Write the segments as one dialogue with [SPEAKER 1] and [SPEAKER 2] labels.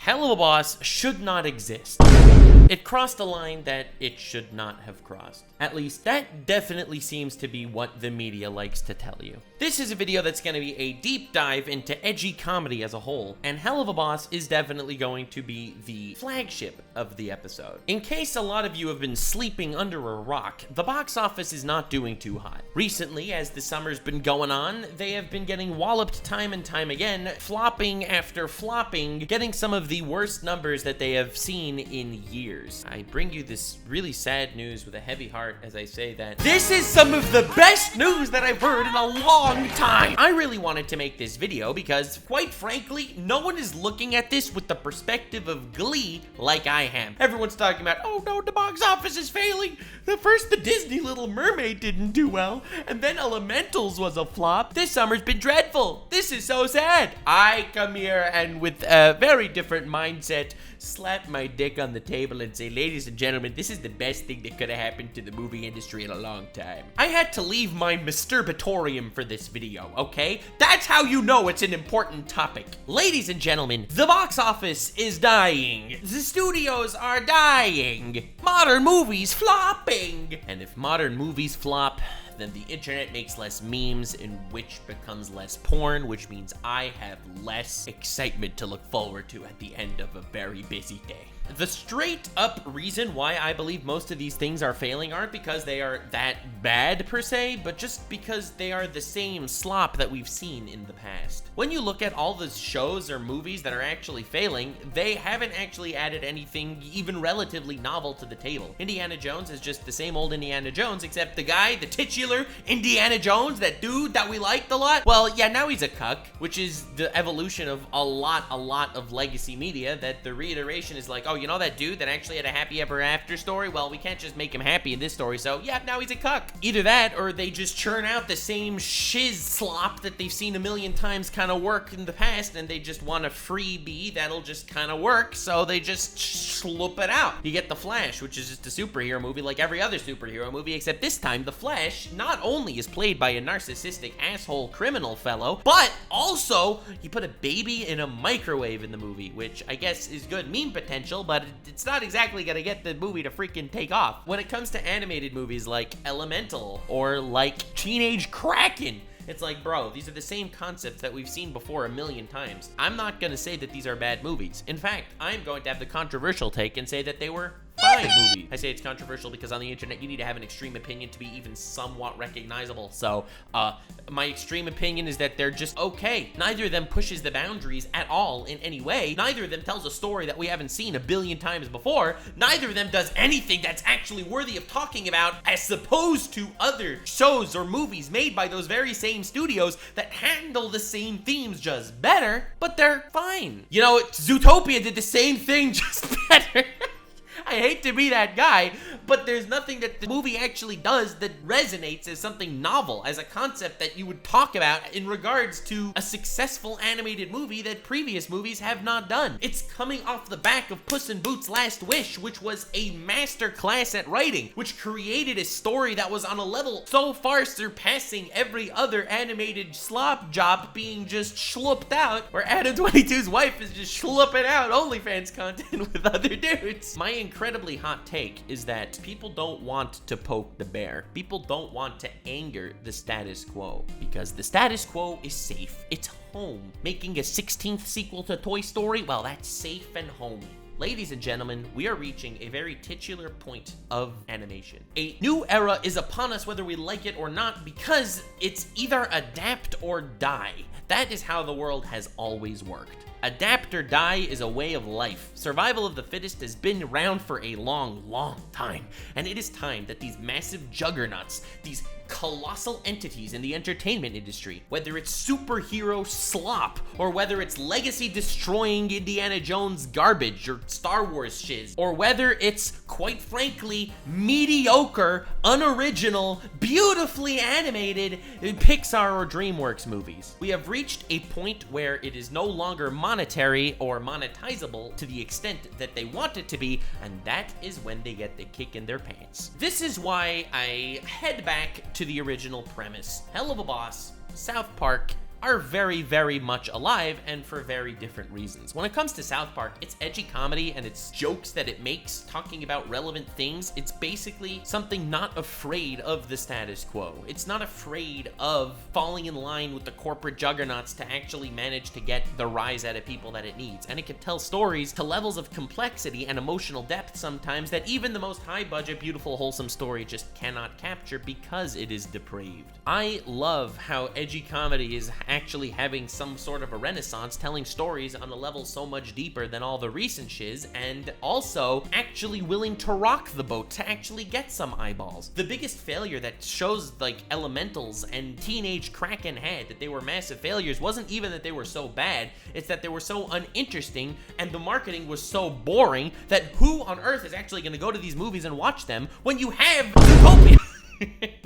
[SPEAKER 1] Helluva Boss should not exist. It crossed a line that it should not have crossed. At least, that definitely seems to be what the media likes to tell you. This is a video that's going to be a deep dive into edgy comedy as a whole, and Helluva Boss is definitely going to be the flagship of the episode. In case a lot of you have been sleeping under a rock, the box office is not doing too hot. Recently, as the summer's been going on, they have been getting walloped time and time again, flopping after flopping, getting some of the worst numbers that they have seen in years. I bring you this really sad news with a heavy heart as I say that this is some of the best news that I've heard in a long time. I really wanted to make this video because, quite frankly, no one is looking at this with the perspective of glee like I am. Everyone's talking about, oh no, the box office is failing. First, the Disney Little Mermaid didn't do well, and then Elementals was a flop. This summer's been dreadful. This is so sad. I come here and with a very different mindset, slap my dick on the table and say, ladies and gentlemen, this is the best thing that could have happened to the movie industry in a long time. I had to leave my masturbatorium for this video, okay? That's how you know it's an important topic. Ladies and gentlemen, the box office is dying. The studios are dying. Modern movies flopping. And if modern movies flop, then the internet makes less memes, in which becomes less porn, which means I have less excitement to look forward to at the end of a very busy day. The straight up reason why I believe most of these things are failing aren't because they are that bad per se, but just because they are the same slop that we've seen in the past. When you look at all the shows or movies that are actually failing, they haven't actually added anything even relatively novel to the table. Indiana Jones is just the same old Indiana Jones, except the guy, the titular Indiana Jones, that dude that we liked a lot, well, yeah, now he's a cuck, which is the evolution of a lot of legacy media, that the reiteration is like, oh, you know that dude that actually had a happy ever after story? Well, we can't just make him happy in this story, so yeah, now he's a cuck. Either that, or they just churn out the same shiz slop that they've seen a million times kind of work in the past, and they just want a freebie that'll just kind of work, so they just sloop it out. You get The Flash, which is just a superhero movie like every other superhero movie, except this time The Flash not only is played by a narcissistic asshole criminal fellow, but also he put a baby in a microwave in the movie, which I guess is good meme potential, but it's not exactly gonna get the movie to freaking take off. When it comes to animated movies like Elemental or like Teenage Kraken, it's like, bro, these are the same concepts that we've seen before a million times. I'm not gonna say that these are bad movies. In fact, I'm going to have the controversial take and say that they were fine movie. I say it's controversial because on the internet you need to have an extreme opinion to be even somewhat recognizable. So my extreme opinion is that they're just okay. Neither of them pushes the boundaries at all in any way. Neither of them tells a story that we haven't seen a billion times before. Neither of them does anything that's actually worthy of talking about, as opposed to other shows or movies made by those very same studios that handle the same themes just better, but they're fine. You know, Zootopia did the same thing just better. I hate to be that guy, but there's nothing that the movie actually does that resonates as something novel, as a concept that you would talk about in regards to a successful animated movie that previous movies have not done. It's coming off the back of Puss in Boots' Last Wish, which was a master class at writing, which created a story that was on a level so far surpassing every other animated slop job being just schlooped out, where Adam 22's wife is just schlooping out OnlyFans content with other dudes. My incredibly hot take is that people don't want to poke the bear. People don't want to anger the status quo, because the status quo is safe. It's home. Making a 16th sequel to Toy Story, well, that's safe and homey. Ladies and gentlemen, we are reaching a very titular point of animation. A new era is upon us whether we like it or not, because it's either adapt or die. That is how the world has always worked. Adapt or die is a way of life. Survival of the fittest has been around for a long time, and it is time that these massive juggernauts, these colossal entities in the entertainment industry, whether it's superhero slop, or whether it's legacy destroying Indiana Jones garbage or Star Wars shiz, or whether it's, quite frankly, mediocre, unoriginal, beautifully animated Pixar or DreamWorks movies. We have reached a point where it is no longer monetary or monetizable to the extent that they want it to be, and that is when they get the kick in their pants. This is why I head back to the original premise. Helluva Boss, South Park, are very, very much alive, and for very different reasons. When it comes to South Park, it's edgy comedy and it's jokes that it makes talking about relevant things. It's basically something not afraid of the status quo. It's not afraid of falling in line with the corporate juggernauts to actually manage to get the rise out of people that it needs. And it can tell stories to levels of complexity and emotional depth sometimes that even the most high-budget, beautiful, wholesome story just cannot capture because it is depraved. I love how edgy comedy is actually having some sort of a renaissance, telling stories on a level so much deeper than all the recent shiz, and also actually willing to rock the boat to actually get some eyeballs. The biggest failure that shows like Elementals and Teenage Kraken had that they were massive failures wasn't even that they were so bad, it's that they were so uninteresting and the marketing was so boring that who on earth is actually going to go to these movies and watch them when you have Zootopia?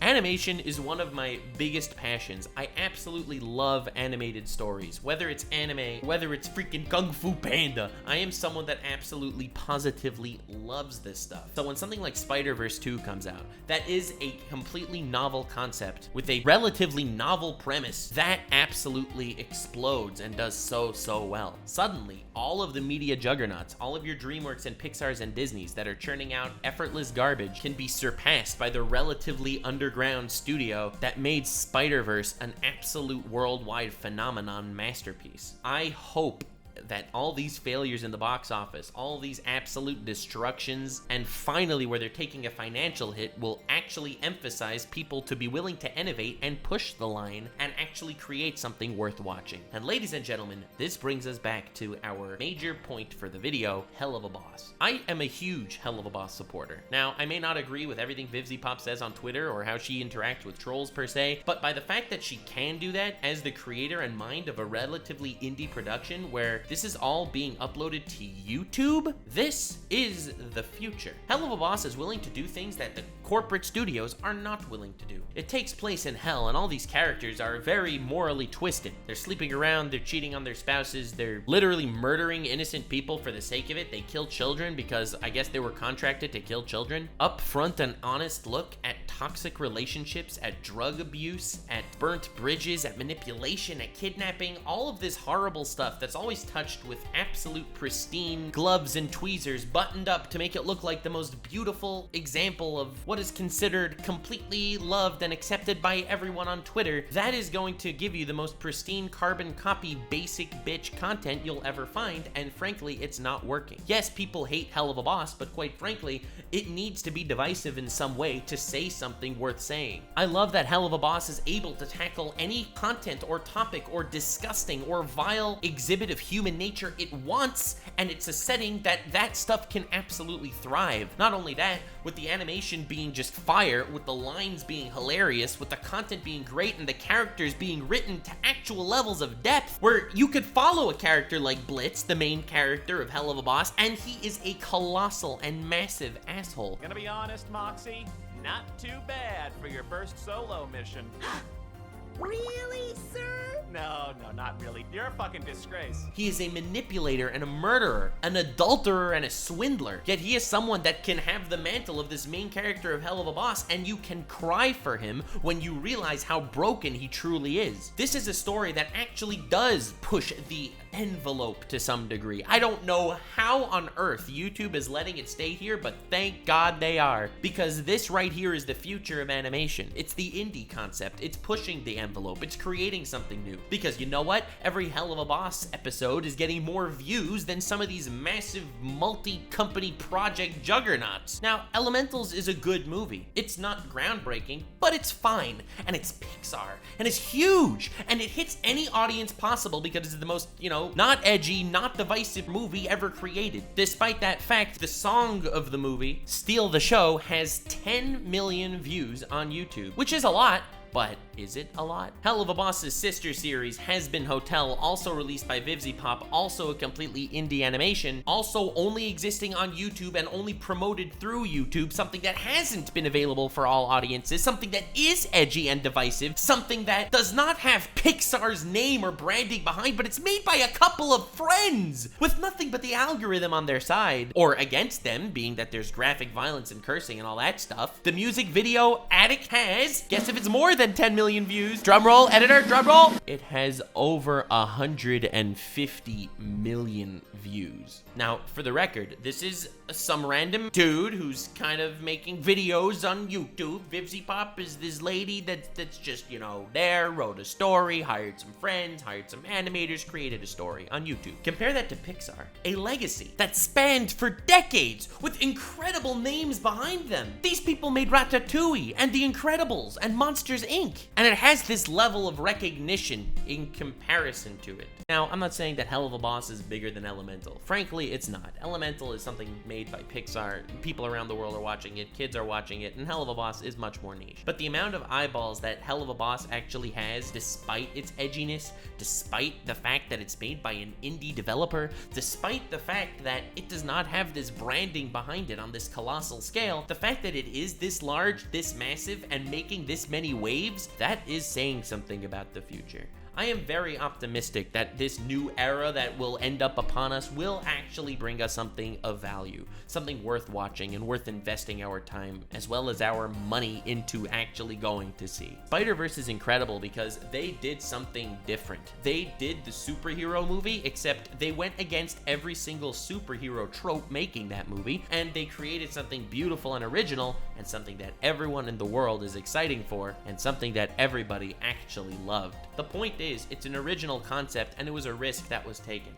[SPEAKER 1] Animation is one of my biggest passions. I absolutely love animated stories. Whether it's anime, whether it's freaking Kung Fu Panda, I am someone that absolutely positively loves this stuff. So when something like Spider-Verse 2 comes out, that is a completely novel concept with a relatively novel premise that absolutely explodes and does so well. Suddenly, all of the media juggernauts, all of your DreamWorks and Pixars and Disneys that are churning out effortless garbage can be surpassed by the relatively underground studio that made Spider-Verse an absolute worldwide phenomenon masterpiece. I hope that all these failures in the box office, all these absolute destructions, and finally where they're taking a financial hit will actually emphasize people to be willing to innovate and push the line and actually create something worth watching. And ladies and gentlemen, this brings us back to our major point for the video, Helluva Boss. I am a huge Helluva Boss supporter. Now, I may not agree with everything Vivzy Pop says on Twitter or how she interacts with trolls per se, but by the fact that she can do that as the creator and mind of a relatively indie production where this is all being uploaded to YouTube, this is the future. Helluva Boss is willing to do things that the corporate studios are not willing to do. It takes place in hell, and all these characters are very morally twisted. They're sleeping around, they're cheating on their spouses, they're literally murdering innocent people for the sake of it. They kill children because I guess they were contracted to kill children. Upfront and honest look at toxic relationships, at drug abuse, at burnt bridges, at manipulation, at kidnapping, all of this horrible stuff that's always touched with absolute pristine gloves and tweezers buttoned up to make it look like the most beautiful example of what is considered completely loved and accepted by everyone on Twitter. That is going to give you the most pristine carbon copy basic bitch content you'll ever find, and frankly, it's not working. Yes, people hate Helluva Boss, but quite frankly, it needs to be divisive in some way to say something worth saying. I love that Helluva Boss is able to tackle any content or topic or disgusting or vile exhibit of human nature it wants, and it's a setting that stuff can absolutely thrive. Not only that, with the animation being just fire, with the lines being hilarious, with the content being great, and the characters being written to actual levels of depth, where you could follow a character like Blitz, the main character of Helluva Boss, and he is a colossal and massive asshole.
[SPEAKER 2] Gonna be honest, Moxie, not too bad for your first solo mission.
[SPEAKER 3] Really, sir?
[SPEAKER 2] No, not really. You're a fucking disgrace.
[SPEAKER 1] He is a manipulator and a murderer, an adulterer and a swindler. Yet he is someone that can have the mantle of this main character of Helluva Boss, and you can cry for him when you realize how broken he truly is. This is a story that actually does push the envelope to some degree. I don't know how on earth YouTube is letting it stay here, but thank God they are, because this right here is the future of animation. It's the indie concept. It's pushing the envelope. It's creating something new. Because you know what? Every Helluva Boss episode is getting more views than some of these massive multi-company project juggernauts. Now, Elementals is a good movie. It's not groundbreaking, but it's fine. And it's Pixar. And it's huge. And it hits any audience possible because it's the most, not edgy, not divisive movie ever created. Despite that fact, the song of the movie, Steal the Show, has 10 million views on YouTube, which is a lot. But is it a lot? Helluva Boss's sister series, Has Been Hotel, also released by Vivzy Pop, also a completely indie animation, also only existing on YouTube and only promoted through YouTube, something that hasn't been available for all audiences, something that is edgy and divisive, something that does not have Pixar's name or branding behind, but it's made by a couple of friends with nothing but the algorithm on their side, or against them, being that there's graphic violence and cursing and all that stuff. The music video Attic has, guess if it's more than 10 million million views. Drum roll, editor, drum roll. It has over 150 million views. Now, for the record, this is some random dude who's kind of making videos on YouTube. Vivzy Pop is this lady that's just, you know, there, wrote a story, hired some friends, hired some animators, created a story on YouTube. Compare that to Pixar, a legacy that spanned for decades with incredible names behind them. These people made Ratatouille and The Incredibles and Monsters, Inc. And it has this level of recognition in comparison to it. Now, I'm not saying that Helluva Boss is bigger than Elemental. Frankly, it's not. Elemental is something made by Pixar. People around the world are watching it, kids are watching it, and Helluva Boss is much more niche. But the amount of eyeballs that Helluva Boss actually has, despite its edginess, despite the fact that it's made by an indie developer, despite the fact that it does not have this branding behind it on this colossal scale, the fact that it is this large, this massive, and making this many waves, that is saying something about the future. I am very optimistic that this new era that will end up upon us will actually bring us something of value, something worth watching and worth investing our time as well as our money into actually going to see. Spider-Verse is incredible because they did something different. They did the superhero movie, except they went against every single superhero trope making that movie, and they created something beautiful and original and something that everyone in the world is exciting for and something that everybody actually loved. The point is, it's an original concept, and it was a risk that was taken.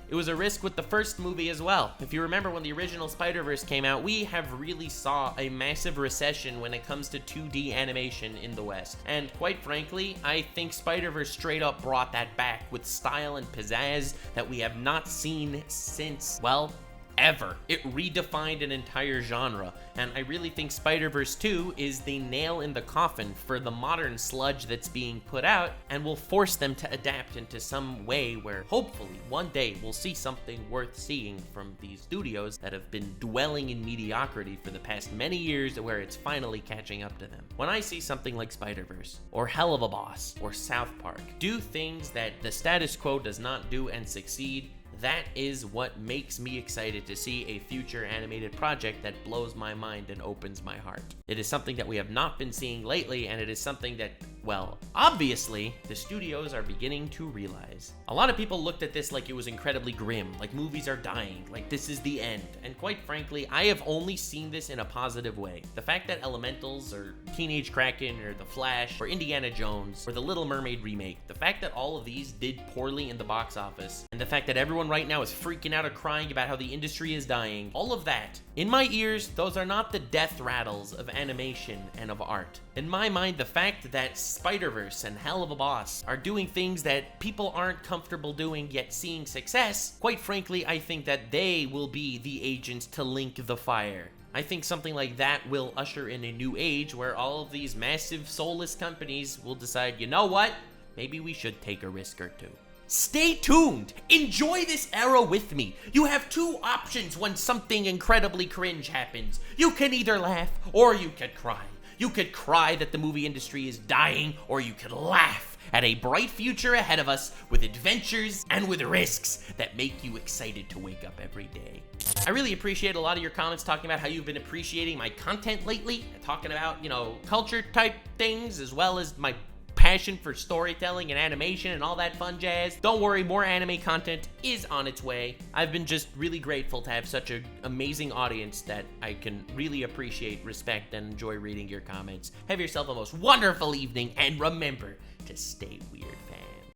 [SPEAKER 1] It was a risk with the first movie as well. If you remember when the original Spider-Verse came out, we have really saw a massive recession when it comes to 2D animation in the West. And quite frankly, I think Spider-Verse straight up brought that back with style and pizzazz that we have not seen since, well, ever. It redefined an entire genre, and I really think Spider-Verse 2 is the nail in the coffin for the modern sludge that's being put out, and will force them to adapt into some way where hopefully one day we'll see something worth seeing from these studios that have been dwelling in mediocrity for the past many years, where it's finally catching up to them. When I see something like Spider-Verse, or Helluva Boss, or South Park do things that the status quo does not do and succeed, that is what makes me excited to see a future animated project that blows my mind and opens my heart. It is something that we have not been seeing lately, and it is something that, well, obviously, the studios are beginning to realize. A lot of people looked at this like it was incredibly grim, like movies are dying, like this is the end. And quite frankly, I have only seen this in a positive way. The fact that Elementals, or Teenage Kraken, or The Flash, or Indiana Jones, or The Little Mermaid remake, the fact that all of these did poorly in the box office, and the fact that everyone right now is freaking out or crying about how the industry is dying, all of that, in my ears, those are not the death rattles of animation and of art. In my mind, the fact that Spider-Verse and Helluva Boss are doing things that people aren't comfortable doing yet seeing success, quite frankly, I think that they will be the agents to link the fire. I think something like that will usher in a new age where all of these massive soulless companies will decide, you know what, maybe we should take a risk or two. Stay tuned! Enjoy this era with me! You have two options when something incredibly cringe happens. You can either laugh, or you could cry. You could cry that the movie industry is dying, or you could laugh at a bright future ahead of us with adventures and with risks that make you excited to wake up every day. I really appreciate a lot of your comments talking about how you've been appreciating my content lately, talking about, you know, culture type things, as well as my passion for storytelling and animation and all that fun jazz. Don't worry, more anime content is on its way. I've been just really grateful to have such an amazing audience that I can really appreciate, respect, and enjoy reading your comments. Have yourself a most wonderful evening, and remember to stay weird, fans.